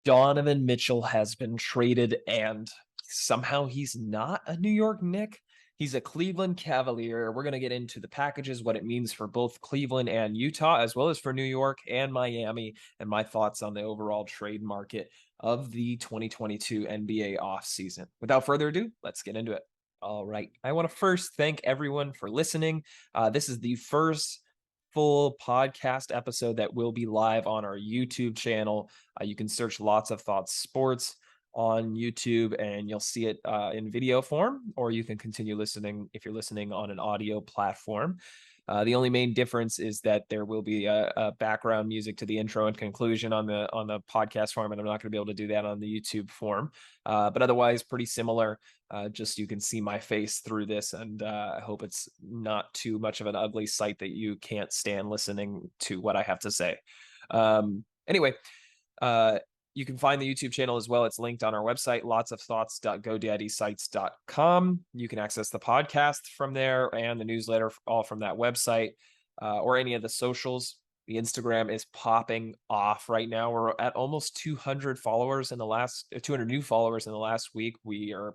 Donovan Mitchell has been traded, and somehow he's not a New York Knick. He's a Cleveland Cavalier. We're going to get into the packages, what it means for both Cleveland and Utah, as well as for New York and Miami, and my thoughts on the overall trade market of the 2022 NBA offseason. Without further ado, let's get into it. All right. I want to first thank everyone for listening. This is the first full podcast episode that will be live on our YouTube channel. You can search Lots of Thoughts Sports on YouTube and you'll see it in video form, or you can continue listening if you're listening on an audio platform. The only main difference is that there will be a background music to the intro and conclusion on the podcast form, and I'm not going to be able to do that on the YouTube form. But otherwise, pretty similar. Just you can see my face through this, and I hope it's not too much of an ugly sight that you can't stand listening to what I have to say. Anyway, you can find the YouTube channel as well. It's linked on our website, lotsofthoughts.godaddysites.com. You can access the podcast from there and the newsletter all from that website, or any of the socials. The Instagram is popping off right now. We're at almost 200 followers in the last 200 new followers in the last week. We are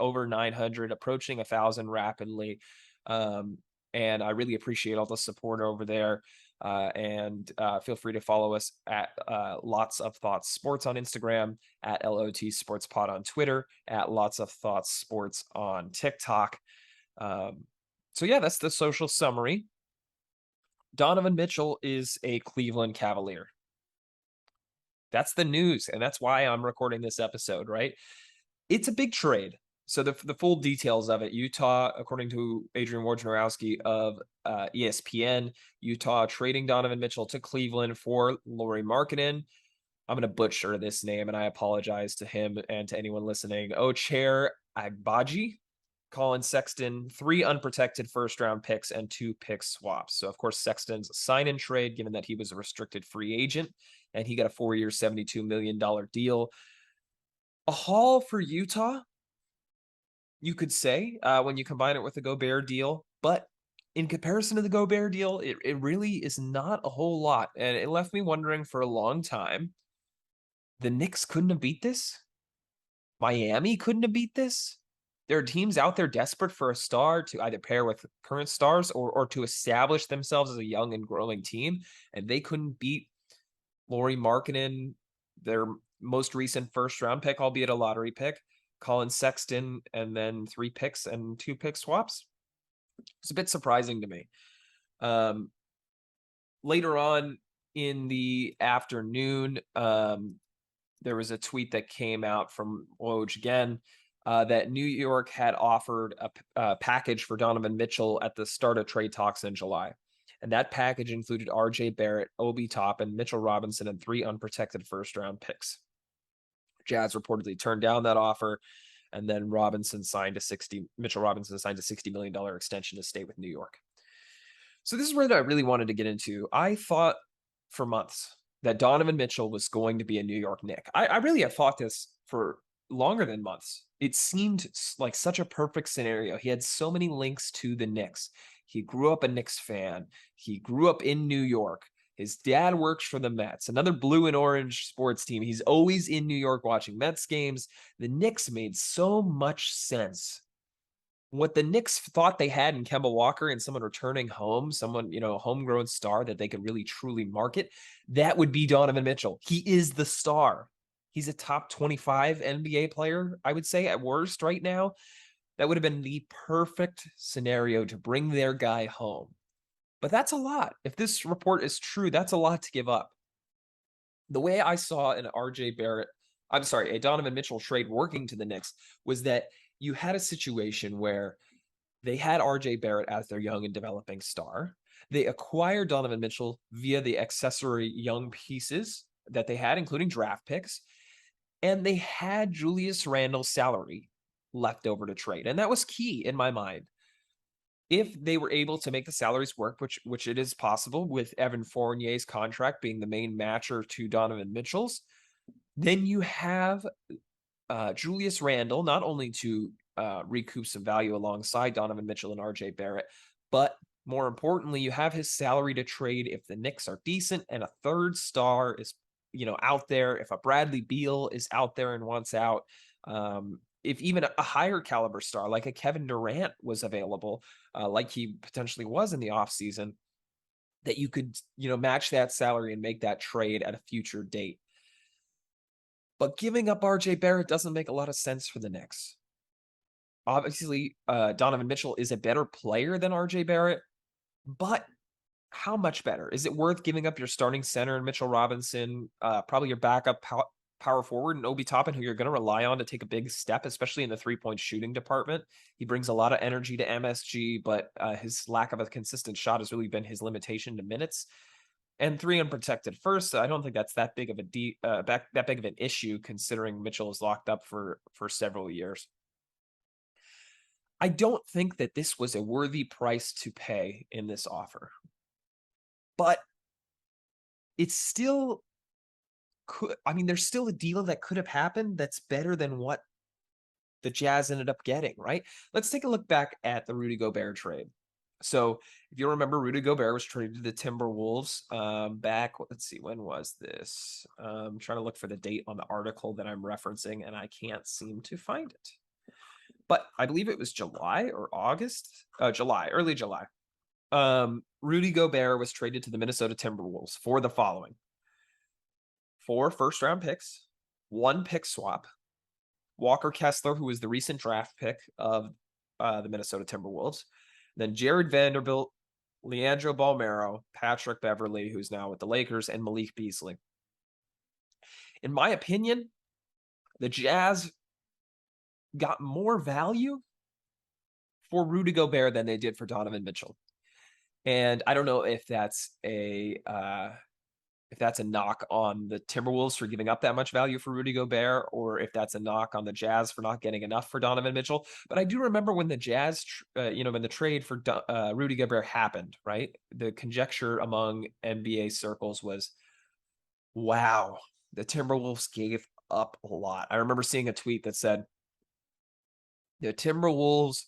over 900, approaching 1,000 rapidly. And I really appreciate all the support over there. And feel free to follow us at Lots of Thoughts Sports on Instagram, at LOT Sports Pod on Twitter, at Lots of Thoughts Sports on TikTok. So yeah, that's the social summary. Donovan Mitchell is a Cleveland Cavalier. That's the news, and that's why I'm recording this episode, right? It's a big trade. So the full details of it, Utah, according to Adrian Wojnarowski of ESPN, Utah trading Donovan Mitchell to Cleveland for Lauri Markkanen. I'm going to butcher this name, and I apologize to him and to anyone listening. Ocher Agbaji, Colin Sexton, 3 unprotected first-round picks, and 2 pick swaps. So, of course, Sexton's a sign-in trade, given that he was a restricted free agent, and he got a 4-year, $72 million deal. A haul for Utah, you could say, when you combine it with the Gobert deal. But in comparison to the Gobert deal, it really is not a whole lot. And it left me wondering for a long time, the Knicks couldn't have beat this? Miami couldn't have beat this? There are teams out there desperate for a star to either pair with current stars or to establish themselves as a young and growing team, and they couldn't beat Lauri Markkanen, their most recent first-round pick, albeit a lottery pick, Colin Sexton, and then 3 picks and 2 pick swaps. It's a bit surprising to me. Later on in the afternoon, there was a tweet that came out from Woj again, that New York had offered a package for Donovan Mitchell at the start of trade talks in July. And that package included RJ Barrett, Obi Toppin, Mitchell Robinson, and 3 unprotected first-round picks. Jazz reportedly turned down that offer, and then Mitchell Robinson signed a $60 million extension to stay with New York. So this is where I really wanted to get into. I thought for months that Donovan Mitchell was going to be a New York Knick. I really have thought this for longer than months. It seemed like such a perfect scenario. He had so many links to the Knicks. He grew up a Knicks fan. He grew up in New York. His dad works for the Mets, another blue and orange sports team. He's always in New York watching Mets games. The Knicks made so much sense. What the Knicks thought they had in Kemba Walker and someone returning home, someone, a homegrown star that they could really truly market, that would be Donovan Mitchell. He is the star. He's a top 25 NBA player, I would say, at worst right now. That would have been the perfect scenario to bring their guy home. But that's a lot. If this report is true, that's a lot to give up. The way I saw a Donovan Mitchell trade working to the Knicks was that you had a situation where they had RJ Barrett as their young and developing star. They acquired Donovan Mitchell via the accessory young pieces that they had, including draft picks. And they had Julius Randle's salary left over to trade. And that was key in my mind. If they were able to make the salaries work, which it is possible with Evan Fournier's contract being the main matcher to Donovan Mitchell's, then you have Julius Randle, not only to recoup some value alongside Donovan Mitchell and RJ Barrett, but more importantly, you have his salary to trade if the Knicks are decent and a third star is out there, if a Bradley Beal is out there and wants out, if even a higher caliber star like a Kevin Durant was available, like he potentially was in the offseason, that you could, match that salary and make that trade at a future date. But giving up RJ Barrett doesn't make a lot of sense for the Knicks. Obviously, Donovan Mitchell is a better player than RJ Barrett, but how much better? Is it worth giving up your starting center and Mitchell Robinson, probably your backup power forward and Obi Toppin, who you're going to rely on to take a big step, especially in the 3-point shooting department? He brings a lot of energy to MSG, but his lack of a consistent shot has really been his limitation to minutes. And 3 unprotected first. So I don't think that's that big of that big of an issue, considering Mitchell is locked up for several years. I don't think that this was a worthy price to pay in this offer, but it's still there's still a deal that could have happened that's better than what the Jazz ended up getting, right? Let's take a look back at the Rudy Gobert trade. So if you remember, Rudy Gobert was traded to the Timberwolves back, let's see, when was this? I'm trying to look for the date on the article that I'm referencing, and I can't seem to find it. But I believe it was July or August, early July. Rudy Gobert was traded to the Minnesota Timberwolves for the following: 4 first-round picks, 1 pick swap, Walker Kessler, who was the recent draft pick of the Minnesota Timberwolves, then Jared Vanderbilt, Leandro Balmero, Patrick Beverley, who's now with the Lakers, and Malik Beasley. In my opinion, the Jazz got more value for Rudy Gobert than they did for Donovan Mitchell. And I don't know if that's a knock on the Timberwolves for giving up that much value for Rudy Gobert, or if that's a knock on the Jazz for not getting enough for Donovan Mitchell. But I do remember when the Jazz, when the trade for Rudy Gobert happened, right? The conjecture among NBA circles was, wow, the Timberwolves gave up a lot. I remember seeing a tweet that said, the Timberwolves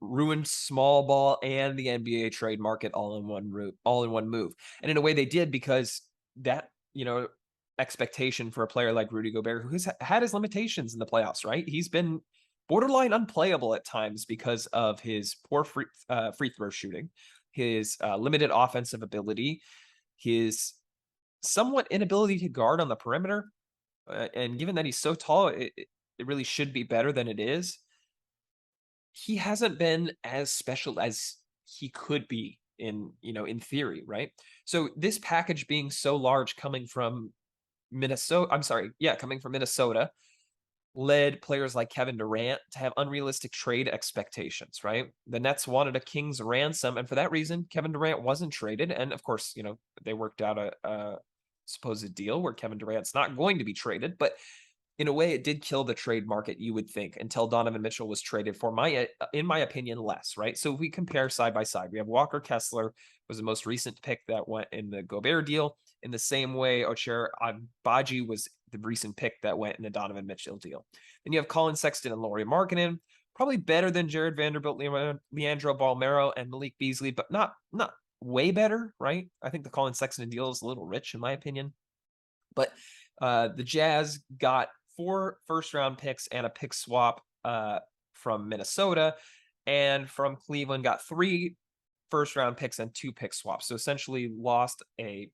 ruined small ball and the NBA trade market all in one move. And in a way they did, because that, expectation for a player like Rudy Gobert, who has had his limitations in the playoffs, right? He's been borderline unplayable at times because of his poor free throw shooting, his limited offensive ability, his somewhat inability to guard on the perimeter. And given that he's so tall, it really should be better than it is. He hasn't been as special as he could be in theory, right? So this package being so large coming from Minnesota, led players like Kevin Durant to have unrealistic trade expectations, right? The Nets wanted a king's ransom, and for that reason, Kevin Durant wasn't traded. And of course, they worked out a supposed deal where Kevin Durant's not going to be traded, but in a way, it did kill the trade market, you would think, until Donovan Mitchell was traded for, in my opinion, less, right? So if we compare side by side, we have Walker Kessler was the most recent pick that went in the Gobert deal. In the same way, Ochai Agbaji was the recent pick that went in the Donovan Mitchell deal. Then you have Colin Sexton and Lauri Markkanen, probably better than Jared Vanderbilt, Leandro Balmero, and Malik Beasley, but not way better, right? I think the Colin Sexton deal is a little rich, in my opinion. But the Jazz got 4 first-round picks and a pick swap from Minnesota, and from Cleveland got 3 first-round picks and 2 pick swaps. So essentially lost a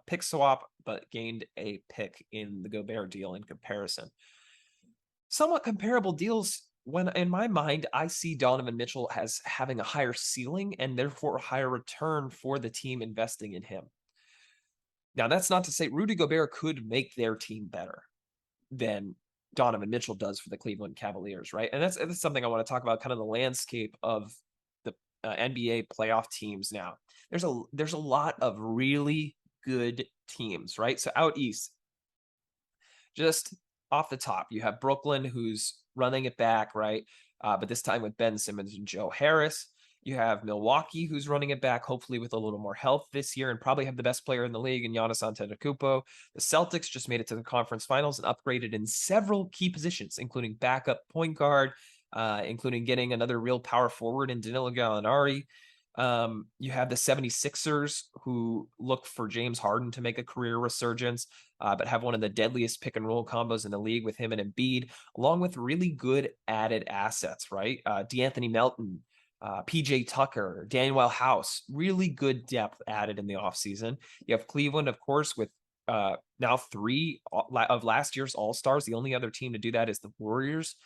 pick swap, but gained a pick in the Gobert deal in comparison. Somewhat comparable deals when, in my mind, I see Donovan Mitchell as having a higher ceiling and therefore a higher return for the team investing in him. Now, that's not to say Rudy Gobert could make their team better than Donovan Mitchell does for the Cleveland Cavaliers, right? And that's something I want to talk about, kind of the landscape of the NBA playoff teams now. There's a lot of really good teams, right? So out east, just off the top, you have Brooklyn, who's running it back, right? But this time with Ben Simmons and Joe Harris. You have Milwaukee, who's running it back, hopefully with a little more health this year, and probably have the best player in the league in Giannis Antetokounmpo. The Celtics just made it to the conference finals and upgraded in several key positions, including backup point guard, including getting another real power forward in Danilo Gallinari. You have the 76ers who look for James Harden to make a career resurgence, but have one of the deadliest pick and roll combos in the league with him and Embiid, along with really good added assets, right? DeAnthony Melton, PJ Tucker, Daniel House, really good depth added in the offseason. You have Cleveland, of course, with now 3 of last year's All-Stars. The only other team to do that is the Warriors,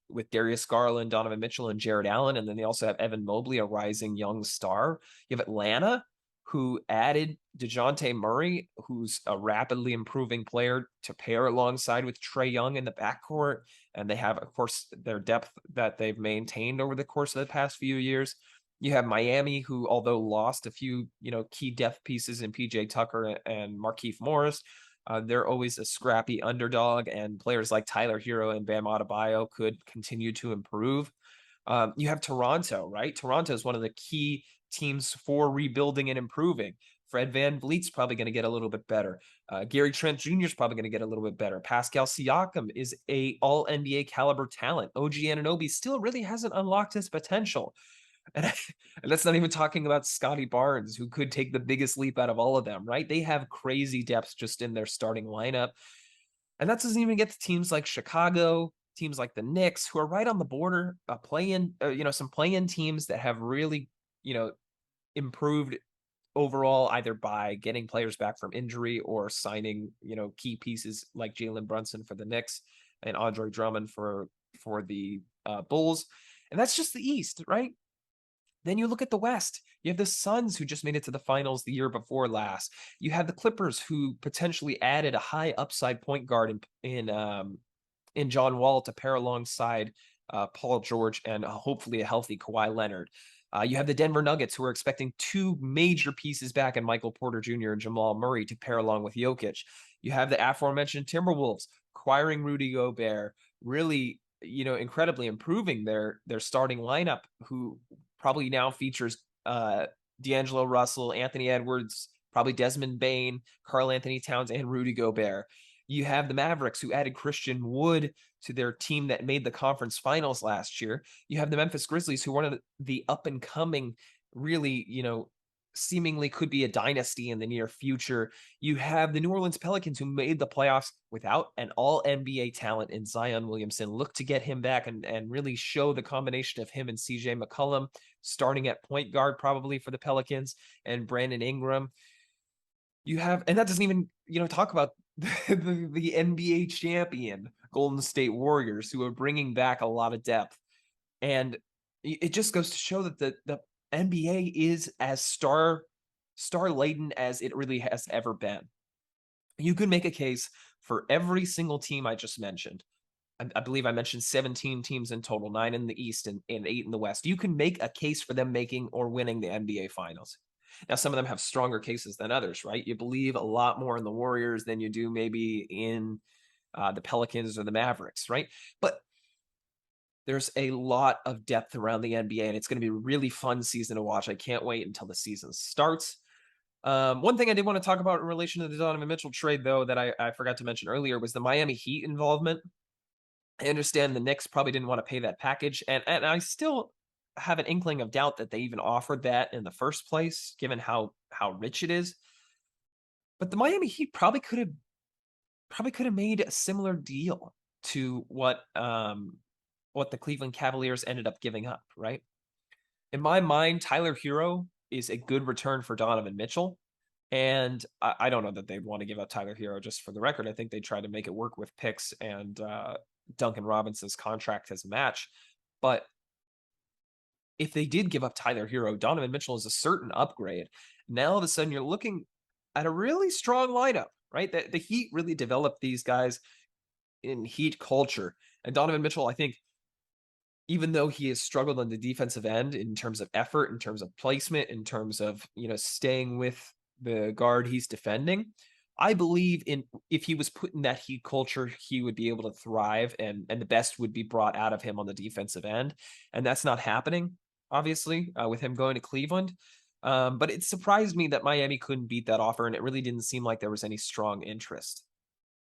with Darius Garland, Donovan Mitchell, and Jared Allen. And then they also have Evan Mobley, a rising young star. You have Atlanta, who added DeJounte Murray, who's a rapidly improving player to pair alongside with Trae Young in the backcourt. And they have, of course, their depth that they've maintained over the course of the past few years. You have Miami, who, although lost a few, key depth pieces in PJ Tucker and Markieff Morris, they're always a scrappy underdog, and players like Tyler Hero and Bam Adebayo could continue to improve. You have Toronto, right? Toronto is one of the key teams for rebuilding and improving. Fred VanVleet's probably going to get a little bit better. Gary Trent Jr. is probably going to get a little bit better. Pascal Siakam is a all NBA caliber talent. OG Anunoby still really hasn't unlocked his potential. And, and that's not even talking about Scotty Barnes, who could take the biggest leap out of all of them, right? They have crazy depth just in their starting lineup. And that doesn't even get to teams like Chicago, teams like the Knicks, who are right on the border, some play-in teams that have really, improved overall, either by getting players back from injury or signing, key pieces like Jalen Brunson for the Knicks and Andre Drummond for the Bulls. And that's just the East, right? Then you look at the West. You have the Suns, who just made it to the finals the year before last. You have the Clippers, who potentially added a high upside point guard in John Wall to pair alongside Paul George and hopefully a healthy Kawhi Leonard. You have the Denver Nuggets, who are expecting 2 major pieces back in Michael Porter Jr. and Jamal Murray to pair along with Jokic. You have the aforementioned Timberwolves acquiring Rudy Gobert, really, incredibly improving their starting lineup, who probably now features D'Angelo Russell, Anthony Edwards, probably Desmond Bain, Karl Anthony Towns, and Rudy Gobert. You have the Mavericks, who added Christian Wood to their team that made the conference finals last year. You have the Memphis Grizzlies, who are one of the up-and-coming, really, seemingly could be a dynasty in the near future. You have the New Orleans Pelicans, who made the playoffs without an all-NBA talent in Zion Williamson. Look to get him back and really show the combination of him and CJ McCollum starting at point guard probably for the Pelicans, and Brandon Ingram. You have, and that doesn't even, talk about the NBA champion Golden State Warriors, who are bringing back a lot of depth. And it just goes to show that the NBA is as star laden as it really has ever been. You could make a case for every single team I just mentioned. I believe I mentioned 17 teams in total, 9 in the East and 8 in the West. You can make a case for them making or winning the NBA Finals. Now, some of them have stronger cases than others, right? You believe a lot more in the Warriors than you do maybe in the Pelicans or the Mavericks, right? But there's a lot of depth around the NBA, and it's going to be a really fun season to watch. I can't wait until the season starts. One thing I did want to talk about in relation to the Donovan Mitchell trade, though, that I forgot to mention earlier, was the Miami Heat involvement. I understand the Knicks probably didn't want to pay that package, and I still have an inkling of doubt that they even offered that in the first place, given how rich it is. But the Miami Heat probably could have made a similar deal to what the Cleveland Cavaliers ended up giving up, right? In my mind, Tyler Hero is a good return for Donovan Mitchell. And I don't know that they'd want to give up Tyler Hero, just for the record. I think they tried to make it work with picks and Duncan Robinson's contract as a match. But if they did give up Tyler Hero, Donovan Mitchell is a certain upgrade. Now all of a sudden you're looking at a really strong lineup, right? The Heat really developed these guys in Heat culture. And Donovan Mitchell, I think, even though he has struggled on the defensive end in terms of effort, in terms of placement, in terms of, staying with the guard he's defending, I believe if he was put in that Heat culture, he would be able to thrive, and the best would be brought out of him on the defensive end. And that's not happening, obviously, with him going to Cleveland. But it surprised me that Miami couldn't beat that offer, and it really didn't seem like there was any strong interest.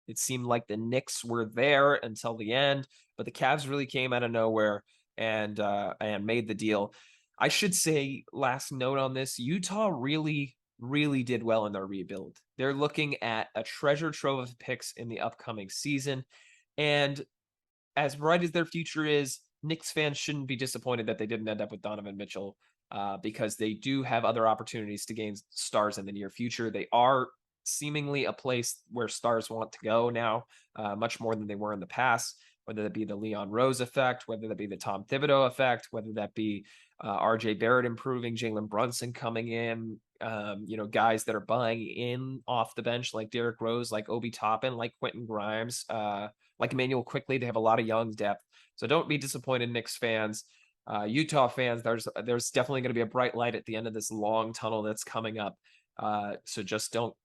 It seemed like the Knicks were there until the end, but the Cavs really came out of nowhere and made the deal. I should say, last note on this, Utah really, really did well in their rebuild. They're looking at a treasure trove of picks in the upcoming season. And as bright as their future is, Knicks fans shouldn't be disappointed that they didn't end up with Donovan Mitchell, because they do have other opportunities to gain stars in the near future. They are seemingly a place where stars want to go now, much more than they were in the past. Whether that be the Leon Rose effect, whether that be the Tom Thibodeau effect, whether that be RJ Barrett improving, Jalen Brunson coming in, guys that are buying in off the bench like Derrick Rose, like Obi Toppin, like Quentin Grimes, like Emmanuel Quickly. They have a lot of young depth. So don't be disappointed, Knicks fans. Utah fans, there's definitely going to be a bright light at the end of this long tunnel that's coming up. So just don't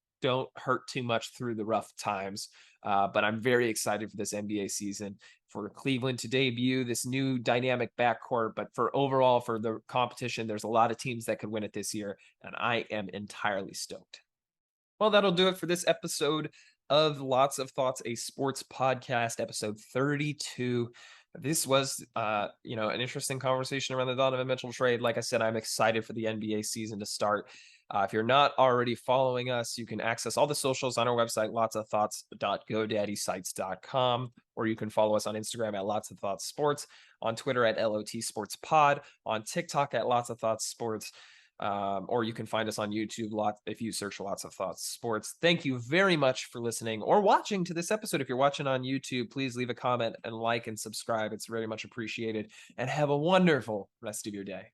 hurt too much through the rough times. But I'm very excited for this NBA season, for Cleveland to debut this new dynamic backcourt. But for overall, for the competition, there's a lot of teams that could win it this year, and I am entirely stoked. Well, that'll do it for this episode of Lots of Thoughts, a sports podcast, episode 32. This was, an interesting conversation around the Donovan Mitchell trade. Like I said, I'm excited for the NBA season to start. If you're not already following us, you can access all the socials on our website, lotsofthoughts.godaddysites.com, or you can follow us on Instagram at Lots of Thoughts Sports, on Twitter at LOT Sports Pod, on TikTok at Lots of Thoughts Sports. Or you can find us on YouTube if you search Lots of Thoughts Sports. Thank you very much for listening or watching to this episode. If you're watching on YouTube, please leave a comment and like and subscribe. It's very much appreciated. And have a wonderful rest of your day.